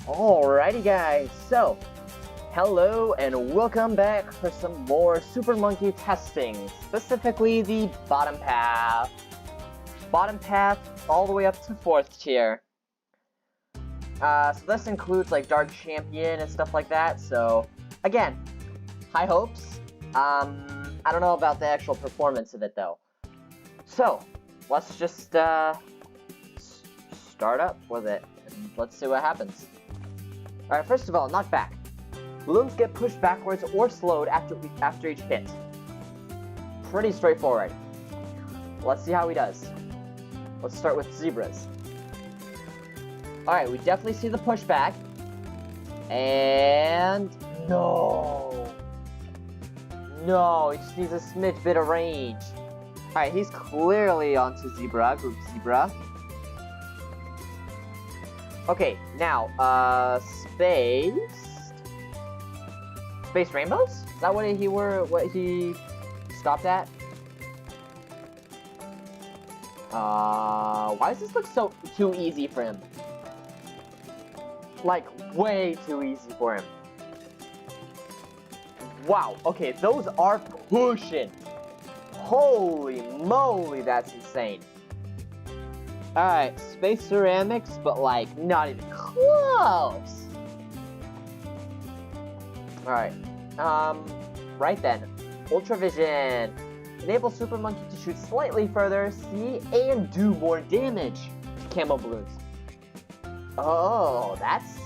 Alrighty guys, so hello and welcome back for some more Super Monkey testing, specifically the bottom path. Bottom path all the way up to 4th tier. So this includes like Dark Champion and stuff like that, so again, high hopes. I don't know about the actual performance of it though. So, let's just start up with it and let's see what happens. Alright, first of all, knockback. Balloons get pushed backwards or slowed after each hit. Pretty straightforward. Let's see how he does. Let's start with zebras. Alright, we definitely see the pushback. And... no! No, he just needs a smidge bit of range. Alright, he's clearly onto zebra, group zebra. Okay, now, Space Rainbows? Is that what he stopped at? Why does this look so too easy for him? Like, way too easy for him. Wow, okay, those are pushing. Holy moly, that's insane. Alright, Space Ceramics, but like, not even close! Alright, right then. Ultra Vision. Enable Super Monkey to shoot slightly further, see, and do more damage to Camo Balloons. Oh, that's...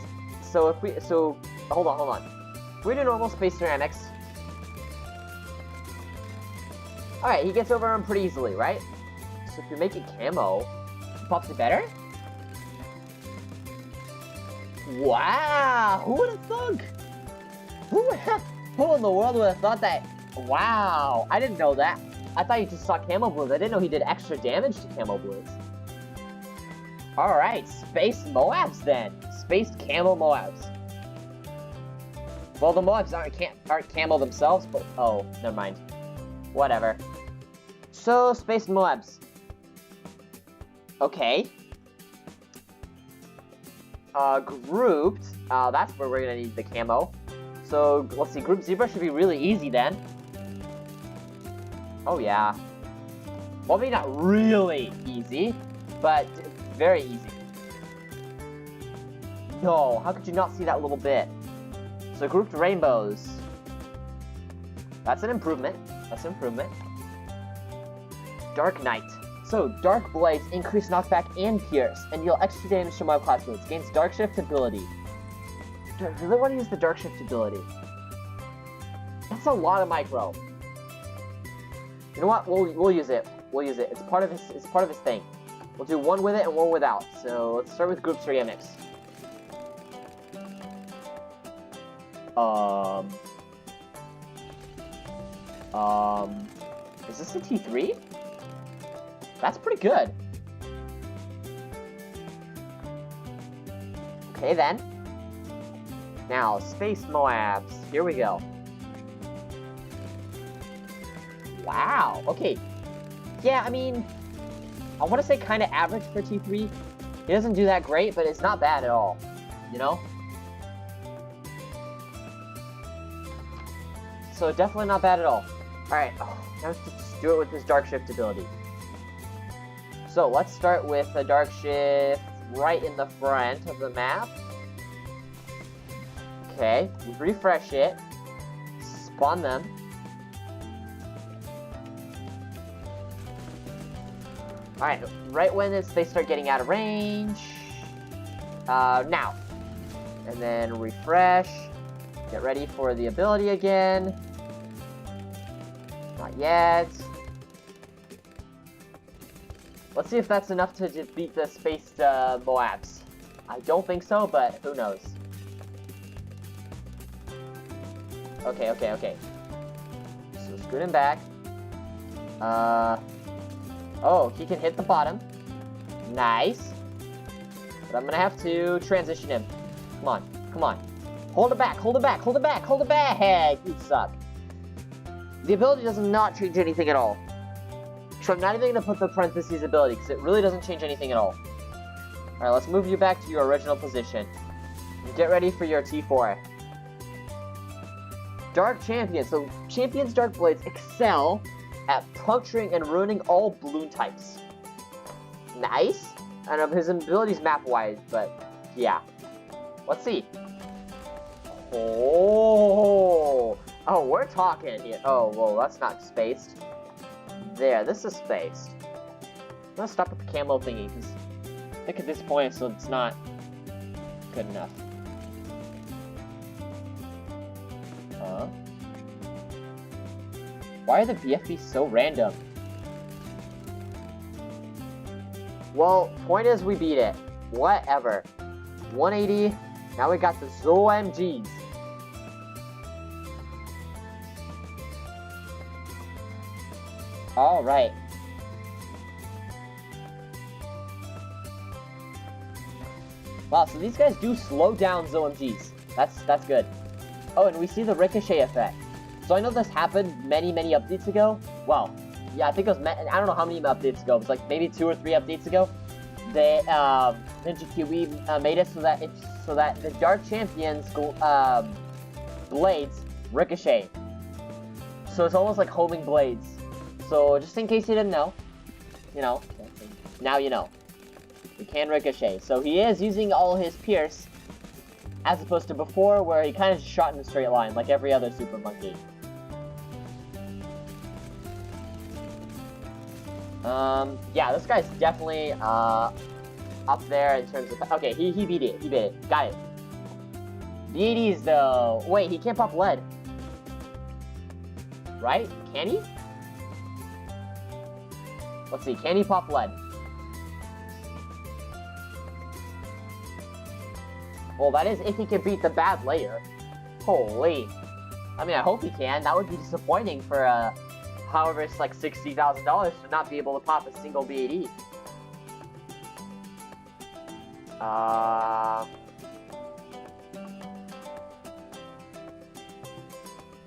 hold on. If we do normal Space Ceramics... Alright, he gets over him pretty easily, right? So if you make it Camo... pops it better? Wow! Who would have thunk? Who in the world would have thought that? Wow! I didn't know that. I thought you just saw Camo Balloons. I didn't know he did extra damage to Camo Balloons. Alright, Space Moabs then. Space Camo Moabs. Well, the Moabs aren't Camo themselves, but... oh, never mind. Whatever. So, Space Moabs. Okay. Grouped. That's where we're gonna need the camo. So, let's see. Group Zebra should be really easy then. Oh, yeah. Well, maybe not really easy, but very easy. No, how could you not see that little bit? So, Grouped Rainbows. That's an improvement. That's an improvement. Dark Knight. So, Dark Blades increase knockback and pierce, and deal extra damage to mob class moves. Gains Dark Shift ability. Do I really want to use the Dark Shift ability? That's a lot of micro. You know what? We'll use it. We'll use it. It's part of his thing. We'll do one with it and one without. So let's start with Group Ceramics. Is this a T3? That's pretty good. Okay, then. Now, Space Moabs. Here we go. Wow. Okay. Yeah, I mean, I want to say kind of average for T3. He doesn't do that great, but it's not bad at all. You know? So, definitely not bad at all. Alright. Oh, now let's just do it with this Dark Shift ability. So, let's start with a Dark Shift right in the front of the map. Okay, refresh it. Spawn them. Alright, right when they start getting out of range. Now. And then refresh. Get ready for the ability again. Not yet. Let's see if that's enough to defeat the Spaced Moabs. I don't think so, but who knows. Okay. So scoot him back. Oh, he can hit the bottom. Nice. But I'm gonna have to transition him. Come on. Hold it back. You suck. The ability does not change anything at all. So I'm not even going to put the parentheses ability, because it really doesn't change anything at all. Alright, let's move you back to your original position. Get ready for your T4. Dark Champions. So, Champions Dark Blades excel at puncturing and ruining all balloon types. Nice. I don't know his abilities map-wise, but yeah. Let's see. Oh, we're talking here. Oh, whoa, that's not spaced. There, this is spaced. I'm gonna stop with the camo thingy, because I think at this point, so it's not good enough. Why are the BFBs so random? Well, point is we beat it. Whatever. 180. Now we got the ZOMGs. Alright. Wow, so these guys do slow down ZOMGs. That's good. Oh, and we see the ricochet effect. So I know this happened many updates ago. Well, yeah, I think it was, I don't know how many updates ago. It was like maybe 2 or 3 updates ago. They, Ninja Kiwi made it so that the Dark Champions blades ricochet. So it's almost like homing blades. So just in case you didn't know, you know, now you know. He can ricochet. So he is using all his pierce, as opposed to before where he kind of just shot in a straight line like every other Super Monkey. Yeah, this guy's definitely, up there in terms of... Okay, he beat it. He beat it. Got it. BTDs, though. Wait, he can't pop lead. Right? Can he? Let's see. Can he pop lead? Well, that is if he can beat the bad layer. Holy. I mean, I hope he can. That would be disappointing for, however, it's like $60,000 to not be able to pop a single BTD.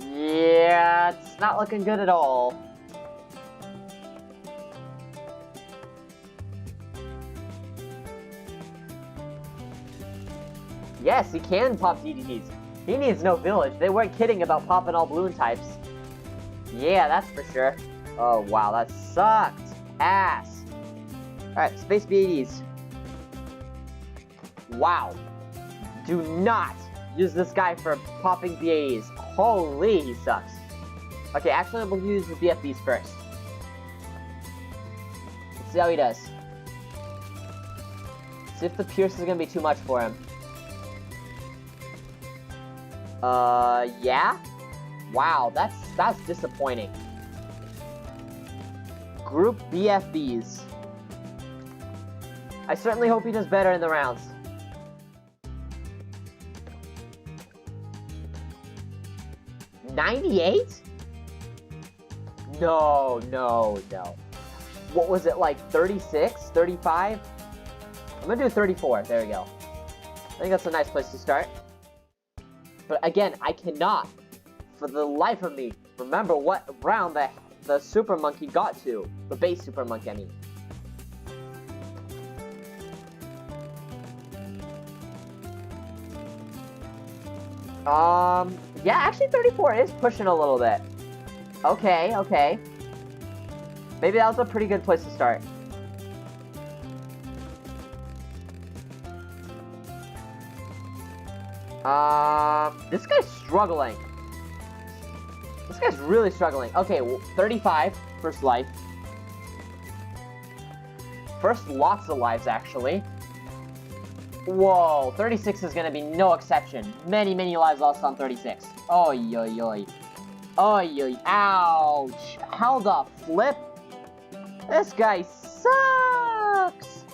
Yeah, it's not looking good at all. Yes, he can pop DDDs. He needs no village. They weren't kidding about popping all balloon types. Yeah, that's for sure. Oh, wow, that sucked. Ass. Alright, space BTDs. Wow. Do not use this guy for popping BAs. Holy, he sucks. Okay, actually, we'll use the BFBs first. Let's see how he does. See if the Pierce is gonna be too much for him. Yeah? Wow, that's disappointing. Group BFBs. I certainly hope he does better in the rounds. $98? No. What was it, like 36? 35? I'm gonna do 34. There we go. I think that's a nice place to start. But again, I cannot, for the life of me, remember what round the Super Monkey got to. The base Super Monkey, I mean. Yeah, actually 34 is pushing a little bit. Okay. Maybe that was a pretty good place to start. This guy's struggling. This guy's really struggling. Okay, well, 35, first life. First lots of lives, actually. Whoa, 36 is gonna be no exception. Many lives lost on 36. Oy. Ouch. How the flip? This guy sucks.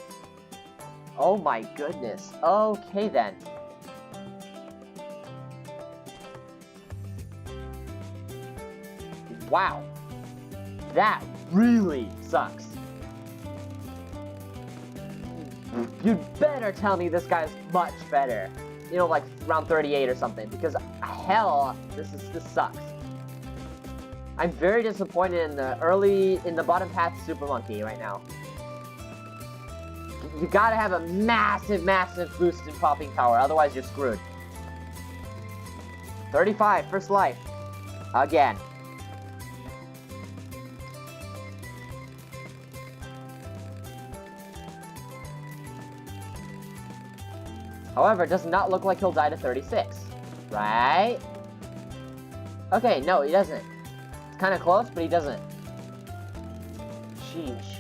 Oh my goodness. Okay then. Wow. That really sucks. You'd better tell me this guy's much better. You know, like round 38 or something, because hell, this sucks. I'm very disappointed in the bottom path Super Monkey right now. You gotta have a massive, massive boost in popping power, otherwise you're screwed. 35, first life. Again. However, it does not look like he'll die to 36. Right? Okay, no, he doesn't. It's kind of close, but he doesn't. Sheesh.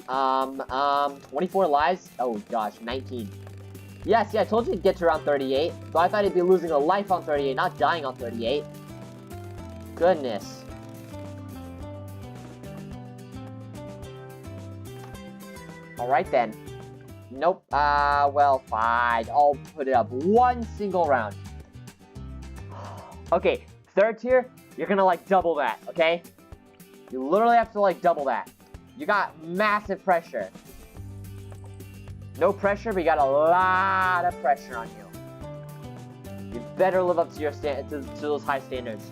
Um, 24 lives? Oh gosh, 19. Yes, yeah, I told you he'd get to around 38. So I thought he'd be losing a life on 38, not dying on 38. Goodness. Alright then. Nope, well, fine. I'll put it up one single round. Okay, third tier, you're gonna like double that, okay? You literally have to like double that. You got massive pressure. No pressure, but you got a lot of pressure on you. You better live up to your to those high standards.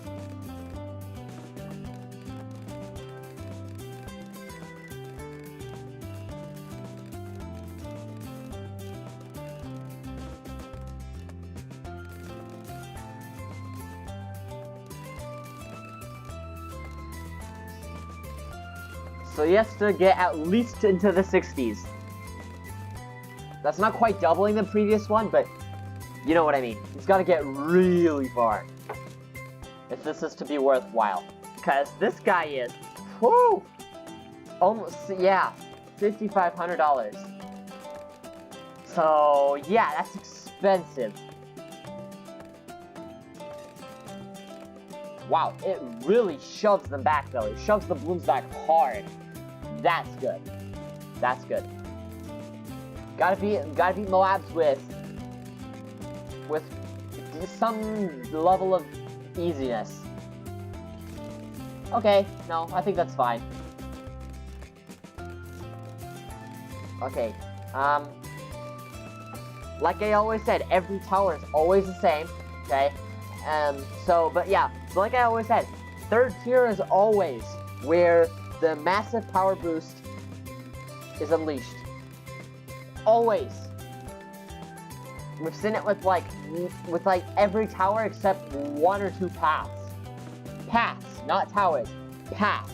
So he has to get at least into the 60s. That's not quite doubling the previous one, but you know what I mean. He's got to get really far if this is to be worthwhile. Because this guy is, whoo, almost, yeah, $5,500. So, yeah, that's expensive. Wow, it really shoves them back, though. It shoves the blooms back hard. That's good. That's good. Gotta beat Moabs with some level of easiness. Okay, no, I think that's fine. Okay, like I always said, every tower is always the same, okay? But yeah, like I always said, third tier is always where the massive power boost is unleashed. Always. We've seen it with like every tower except 1 or 2 paths. Paths, not towers. Paths.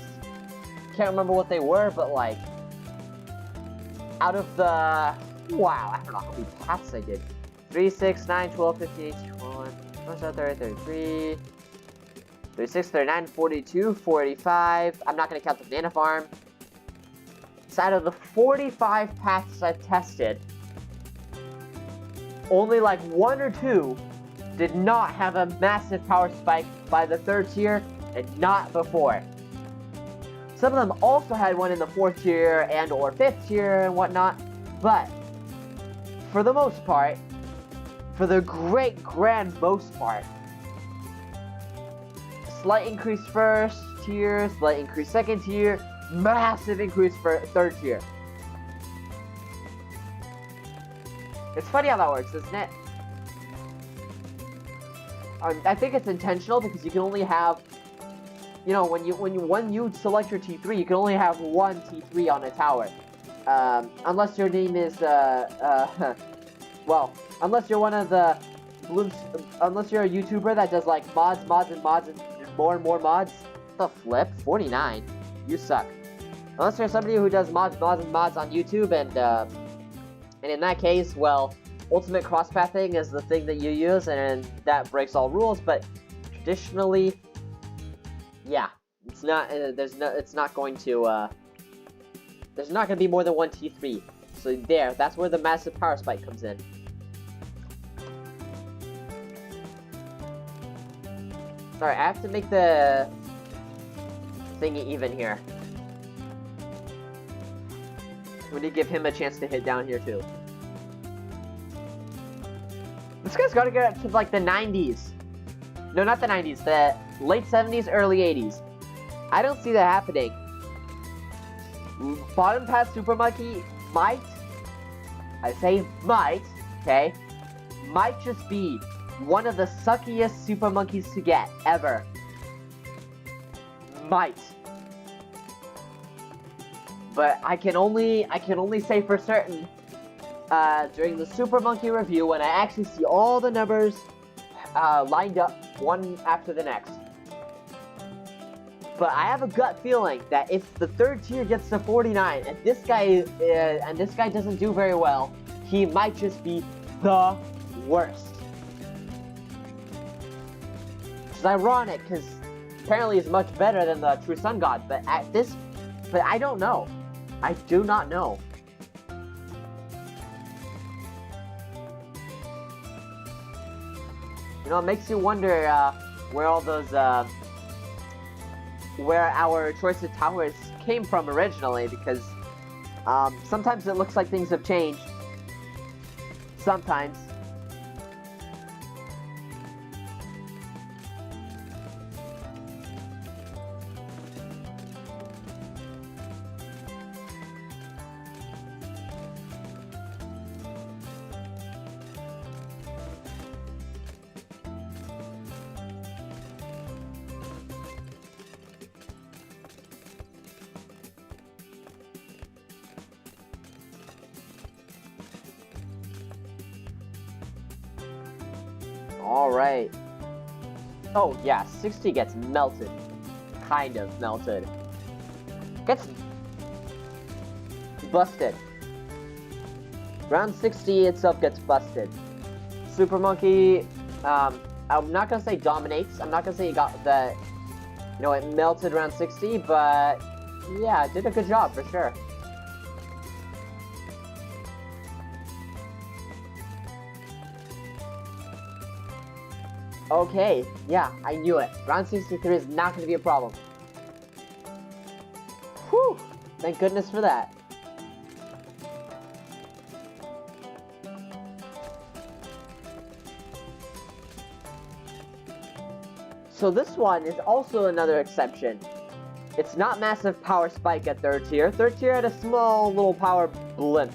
Can't remember what they were, but like out of the wow, I don't know how many paths I did. 3, 6, 9, 12, 15, 18, 21, 30, 33, 36, 39, 42, 45. I'm not gonna count the banana farm. So out of the 45 paths I've tested, only like 1 or 2 did not have a massive power spike by the 3rd tier and not before. Some of them also had one in the 4th tier and or 5th tier and whatnot, but for the most part, for the grand most part, slight increase 1st tier, slight increase 2nd tier, massive increase for 3rd tier. It's funny how that works, isn't it? I think it's intentional because you can only have, you know, when you select your T3, you can only have 1 T3 on a tower, unless your name is well, unless you're one of the blooms, unless you're a YouTuber that does like mods, and more mods. The flip, 49. You suck. Unless you're somebody who does mods on YouTube, and in that case, well, ultimate cross-pathing is the thing that you use, and that breaks all rules. But traditionally, yeah, it's not. It's not going to. There's not going to be more than 1 T3. So that's where the massive power spike comes in. Sorry, I have to make the thingy even here. We need to give him a chance to hit down here too. This guy's got to get up to like the 90s. No, not the 90s. The late 70s, early 80s. I don't see that happening. Bottom path Super Monkey might, I say might, okay, might just be one of the suckiest Super Monkeys to get, ever. Might. But I can only say for certain, during the Super Monkey review, when I actually see all the numbers lined up one after the next. But I have a gut feeling that if the third tier gets to 49 and this guy doesn't do very well, he might just be the worst. Which is ironic because apparently he's much better than the True Sun God. But I don't know. I do not know. You know, it makes you wonder where all those where our choice of towers came from originally, because sometimes it looks like things have changed. Sometimes. Alright. Oh, yeah, 60 gets melted. Kind of melted. Gets busted. Round 60 itself gets busted. Super Monkey, I'm not gonna say dominates. I'm not gonna say it got the, you know, it melted round 60, but yeah, it did a good job for sure. Okay, yeah, I knew it. Round 63 is not going to be a problem. Whew! Thank goodness for that. So this one is also another exception. It's not massive power spike at third tier. Third tier had a small little power blimp.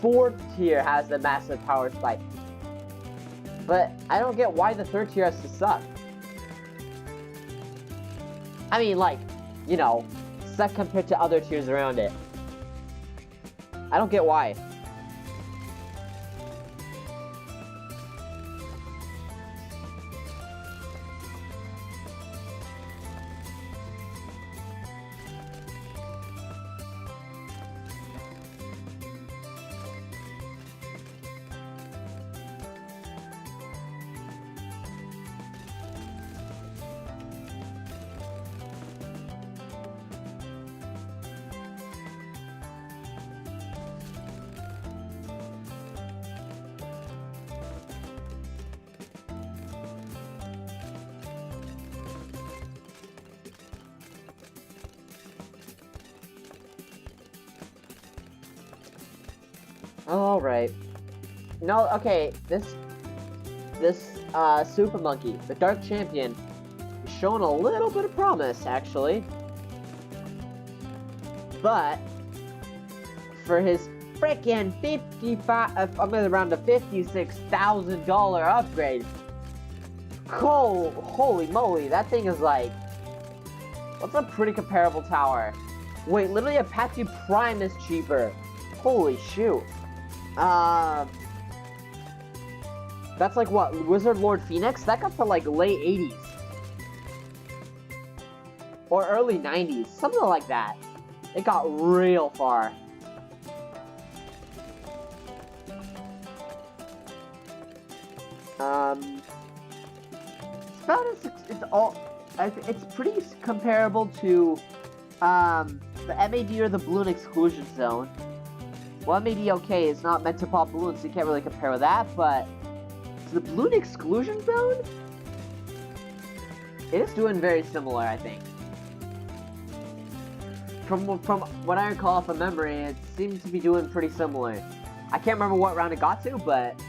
Fourth tier has a massive power spike. But I don't get why the third tier has to suck. I mean, like, you know, suck compared to other tiers around it. I don't get why. Alright. No, okay, this Super Monkey, the Dark Champion, is showing a little bit of promise, actually. But, for his frickin' around the $56,000 upgrade, holy moly, that thing is like, what's a pretty comparable tower? Wait, literally Apache Prime is cheaper. Holy shoot. That's like what, Wizard Lord Phoenix? That got to like late 80s. Or early 90s, something like that. It got real far. It's pretty comparable to, the MAD or the Balloon Exclusion Zone. Well, MAD, okay, it's not meant to pop balloons, so you can't really compare with that, but to the Balloon Exclusion Zone, it is doing very similar, I think. From what I recall from memory, it seems to be doing pretty similar. I can't remember what round it got to, but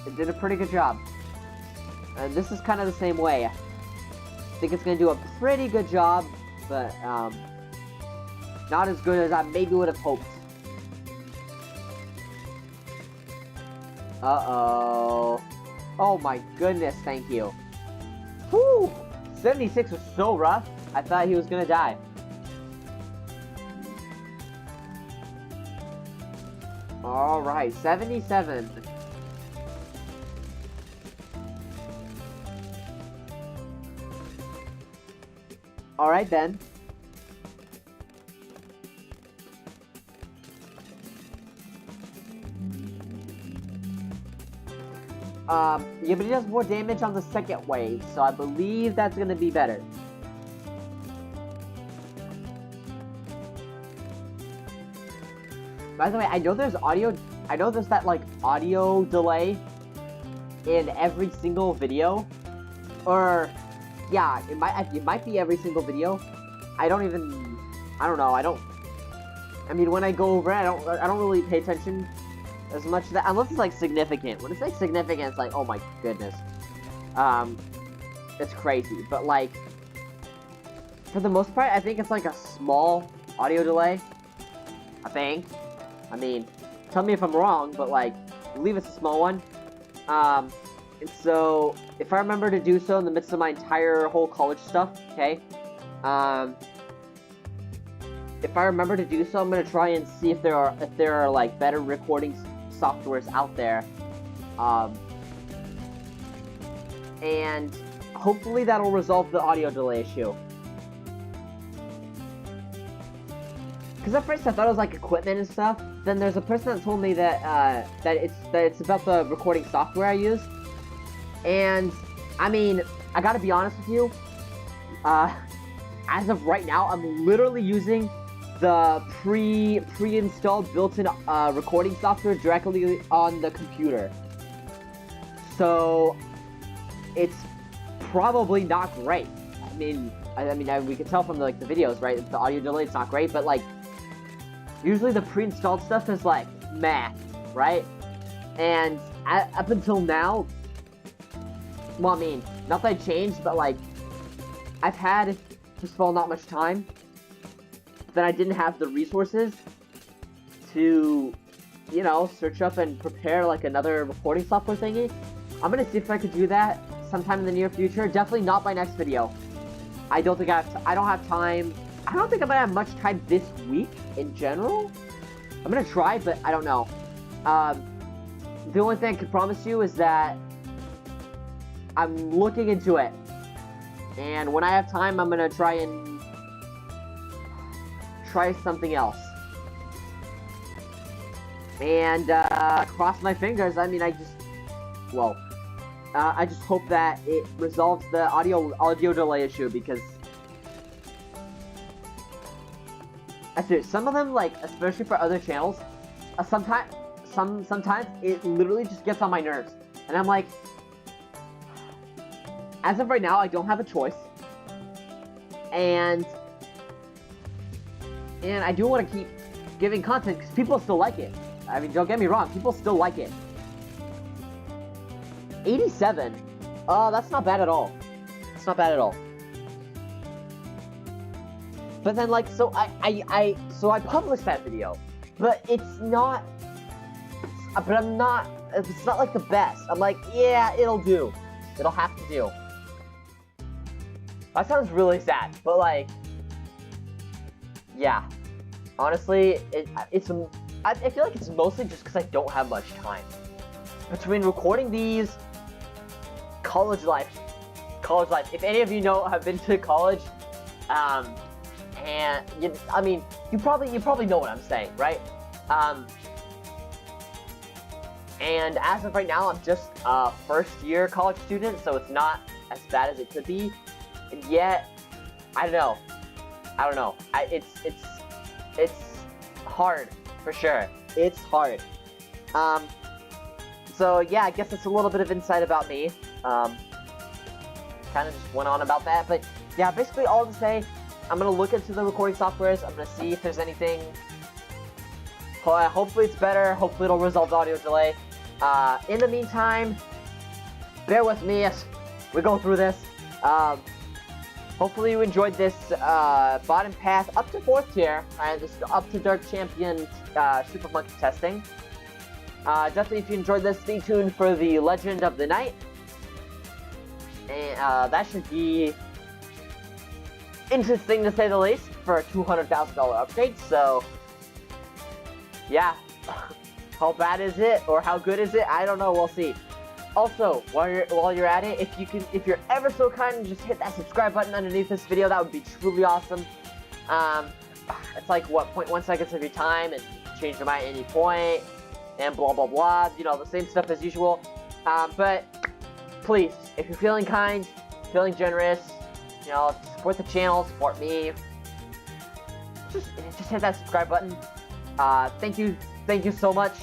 it did a pretty good job. And this is kind of the same way. I think it's going to do a pretty good job, but not as good as I maybe would have hoped. Uh-oh. Oh my goodness, thank you. Whew! 76 was so rough, I thought he was gonna die. Alright, 77. Alright then. Yeah, but he does more damage on the second wave, so I believe that's gonna be better. By the way, I know there's that, like, audio delay in every single video. Or, yeah, it might be every single video. I don't know, I mean, when I go over it, I don't really pay attention as much to that, unless it's, like, significant. When it's, like, significant, it's like, oh my goodness. It's crazy, but, like, for the most part, I think it's, like, a small audio delay. I think. I mean, tell me if I'm wrong, but, like, I believe it's a small one. And so, if I remember to do so in the midst of my entire whole college stuff, okay, if I remember to do so, I'm gonna try and see if there are like better recording softwares out there, and hopefully that'll resolve the audio delay issue. Because at first I thought it was like equipment and stuff. Then there's a person that told me that it's about the recording software I use. And I mean, I gotta be honest with you. As of right now, I'm literally using the pre-installed built-in recording software directly on the computer. So it's probably not great. I mean, we can tell from the videos, right? The audio delay, it's not great, but like usually the pre-installed stuff is like meh, right? And up until now, well, I mean, not that I changed, but like I've had, first of all, not much time. Then I didn't have the resources to, you know, search up and prepare like another recording software thingy. I'm gonna see if I could do that sometime in the near future. Definitely not my next video. I don't think I don't have time. I don't think I'm gonna have much time this week in general. I'm gonna try, but I don't know. The only thing I can promise you is that I'm looking into it. And when I have time, I'm gonna try something else. And cross my fingers. I mean, I just hope that it resolves the audio delay issue, because actually some of them, like, especially for other channels, sometimes it literally just gets on my nerves, and I'm like, as of right now, I don't have a choice, and I do want to keep giving content because people still like it. I mean, don't get me wrong, people still like it. 87? That's not bad at all. It's not bad at all. But then, like, so I published that video, but it's not like the best. I'm like, yeah, it'll do. It'll have to do. That sounds really sad, but like, yeah. Honestly, I feel like it's mostly just because I don't have much time. Between recording these, college life. If any of you have been to college, and you probably know what I'm saying, right? And as of right now, I'm just a first-year college student, so it's not as bad as it could be. And yet, I don't know. It's hard, for sure. It's hard. So yeah, I guess it's a little bit of insight about me. Kind of just went on about that, but yeah, basically all to say, I'm gonna look into the recording softwares. I'm gonna see if there's anything. Hopefully it's better. Hopefully it'll resolve the audio delay. In the meantime, bear with me as we go through this. Hopefully you enjoyed this bottom path up to 4th tier, and this up to Dark Champion Super Monkey testing. Definitely, if you enjoyed this, stay tuned for the Legend of the Night. and that should be interesting to say the least for a $200,000 upgrade. So yeah, how bad is it or how good is it? I don't know. We'll see. Also, while you're at it, if you're ever so kind, just hit that subscribe button underneath this video. That would be truly awesome. It's like what 0.1 seconds of your time, and change your mind at any point, and blah blah blah. You know, the same stuff as usual. But please, if you're feeling kind, feeling generous, you know, support the channel, support me. Just hit that subscribe button. Thank you so much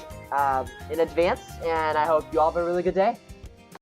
in advance, and I hope you all have a really good day.